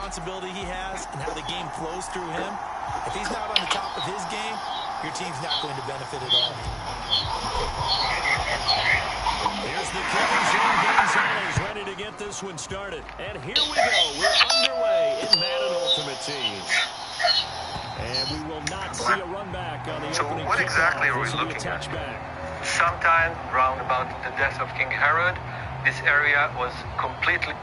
responsibility he has and how the game flows through him, if he's not on the top of his game, your team's not going to benefit at all. Here's the kicking zone. Gonzalez ready to get this one started. And here we go. We're underway in Madden Ultimate Team. And we will not see a run back on the opening. So what exactly are we looking at? Sometime round about the death of King Herod, this area was completely...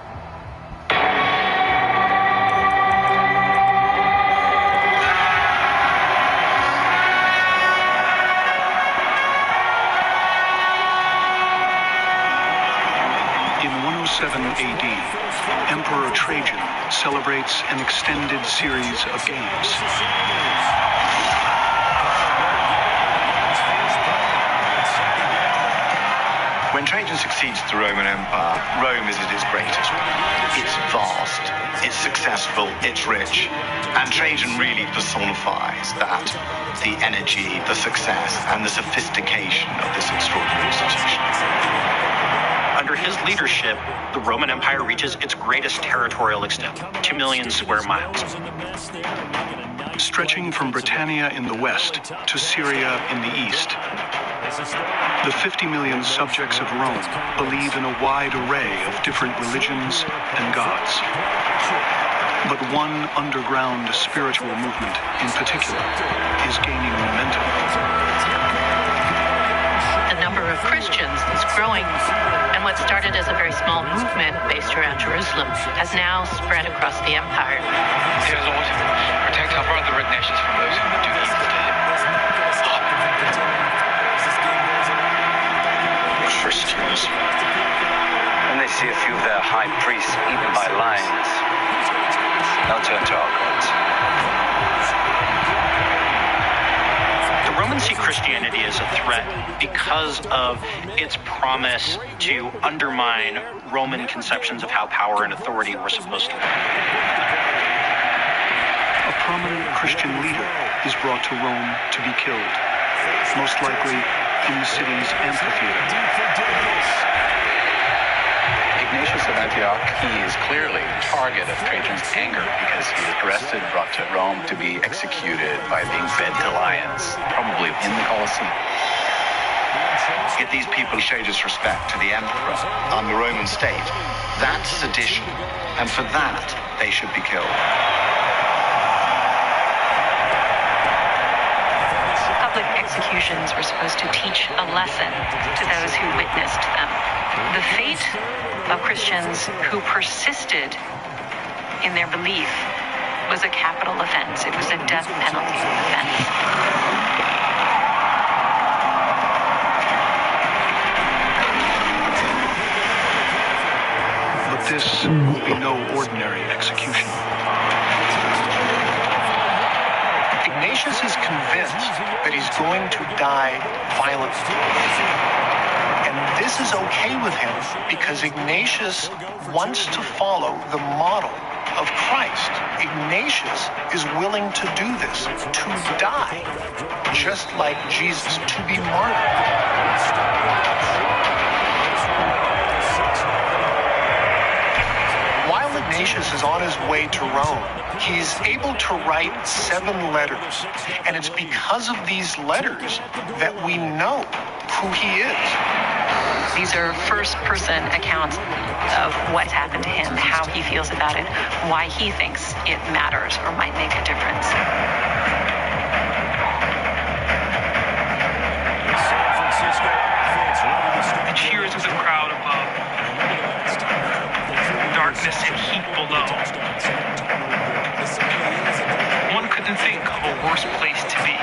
In 107 AD, Emperor Trajan celebrates an extended series of games. When Trajan succeeds the Roman Empire, Rome is at its greatest. It's vast, it's successful, it's rich, and Trajan really personifies that, the energy, the success, and the sophistication of this extraordinary institution. Under his leadership, the Roman Empire reaches its greatest territorial extent, 2 million square miles. Stretching from Britannia in the west to Syria in the east, the 50 million subjects of Rome believe in a wide array of different religions and gods. But one underground spiritual movement in particular is gaining momentum. The number of Christians is growing, and what started as a very small movement based around Jerusalem has now spread across the empire. Dear Lord, protect our brother nations from those who would do evil to him. Christians, when they see a few of their high priests eaten by lions, they'll turn to our gods. The Romans see Christianity as a threat because of its promise to undermine Roman conceptions of how power and authority were supposed to work. A prominent Christian leader is brought to Rome to be killed, most likely in the city's amphitheater. Ignatius of Antioch, he is clearly the target of Trajan's anger because he is arrested, brought to Rome to be executed by being fed to lions, probably in the Colosseum. Yet these people show disrespect to the emperor and the Roman state. That's sedition, and for that, they should be killed. Public executions were supposed to teach a lesson to those who witnessed them. The fate of Christians who persisted in their belief was a capital offense. It was a death penalty offense. But this will be no ordinary execution. Ignatius is convinced that he's going to die violently. And this is okay with him because Ignatius wants to follow the model of Christ. Ignatius is willing to do this, to die, just like Jesus, to be martyred. While Ignatius is on his way to Rome, he's able to write 7 letters, and it's because of these letters that we know who he is. These are first-person accounts of what's happened to him, how he feels about it, why he thinks it matters or might make a difference. The cheers of the crowd above, darkness and heat below. One couldn't think of a worse place to be.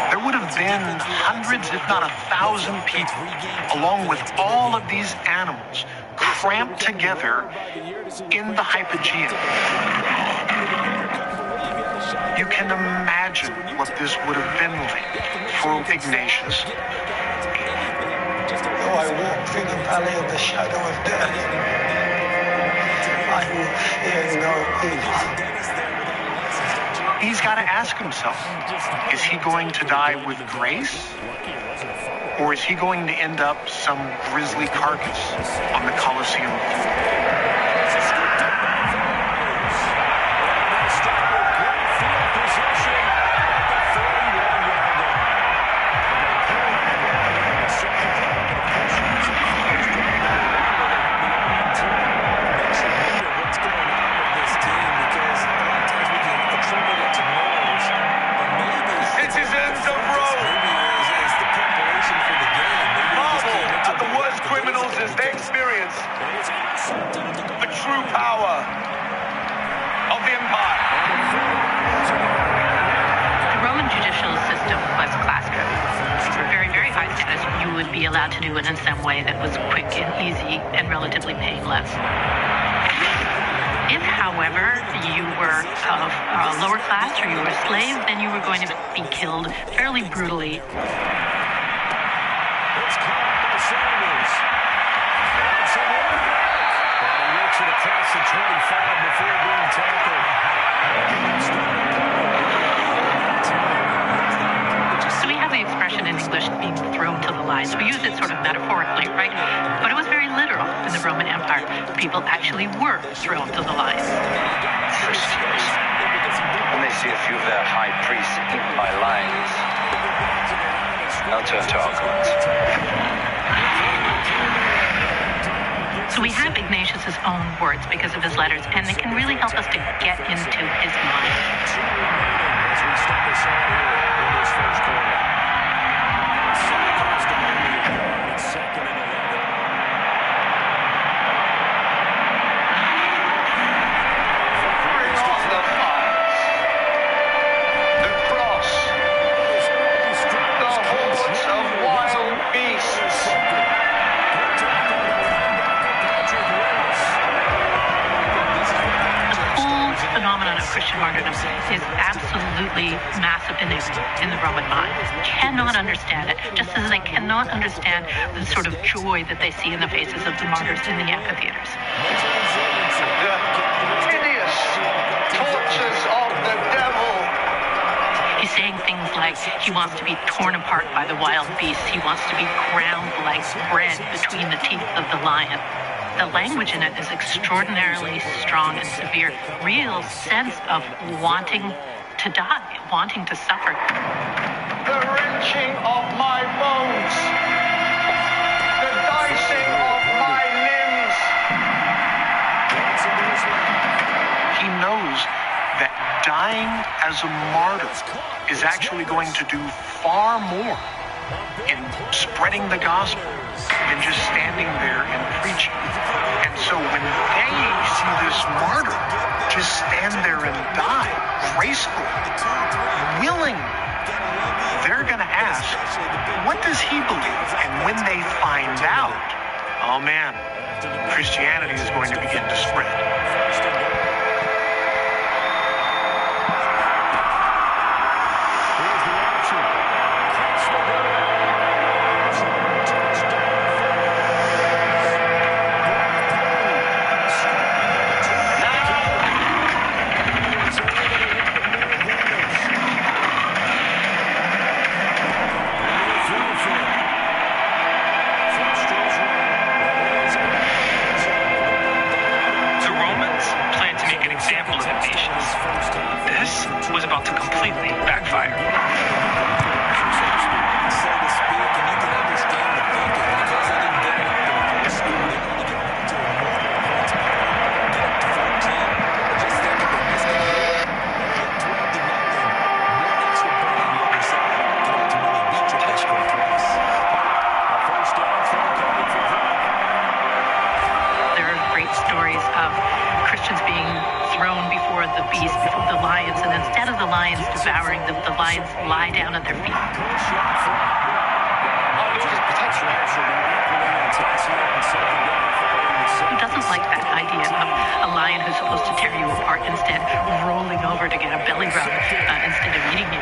There would have been hundreds, if not 1,000 people, along with all of these animals, cramped together in the Hypogeum. You can imagine what this would have been like for Ignatius. Though I walk through the valley of the shadow of death, I will fear no evil. He's got to ask himself, is he going to die with grace? Or is he going to end up some grisly carcass on the Colosseum floor? true power of the empire. The Roman judicial system was class driven. For very, very high status, you would be allowed to do it in some way that was quick and easy and relatively painless. If, however, you were of a lower class or you were a slave, then you were going to be killed fairly brutally. It's caught by Sanders. That's a win. And he works it across the 25 before being tackled. So we have the expression in English being thrown to the lions. We use it sort of metaphorically, right? But it was very literal in the Roman Empire. People actually were thrown to the lions. Christians, when they see a few of their high priests eaten by lions, they'll turn to our gods. So we have Ignatius's own words because of his letters, and they can really help us to get into his mind. As we step aside here in this first quarter. It's 2nd and 11. Bring on the fires, the cross, the hordes of wild beasts. Phenomenon of Christian martyrdom is absolutely massive in the Roman mind. Cannot understand it, just as they cannot understand the sort of joy that they see in the faces of the martyrs in the amphitheaters. The hideous tortures of the devil. He's saying things like he wants to be torn apart by the wild beasts. He wants to be ground like bread between the teeth of the lion. The language in it is extraordinarily strong and severe. Real sense of wanting to die, wanting to suffer. The wrenching of my bones, the dicing of my limbs. He knows that dying as a martyr is actually going to do far more in spreading the gospel than just standing there and preaching. And so when they see this martyr just stand there and die gracefully, willingly, they're going to ask, what does he believe? And when they find out, oh man, Christianity is going to begin to spread. Was about to completely backfire. There are great stories of Christians being thrown before the beast, before the lions, and instead of the lions devouring them, the lions lie down at their feet. Who doesn't like that idea of a lion who's supposed to tear you apart instead rolling over to get a belly rub instead of eating you?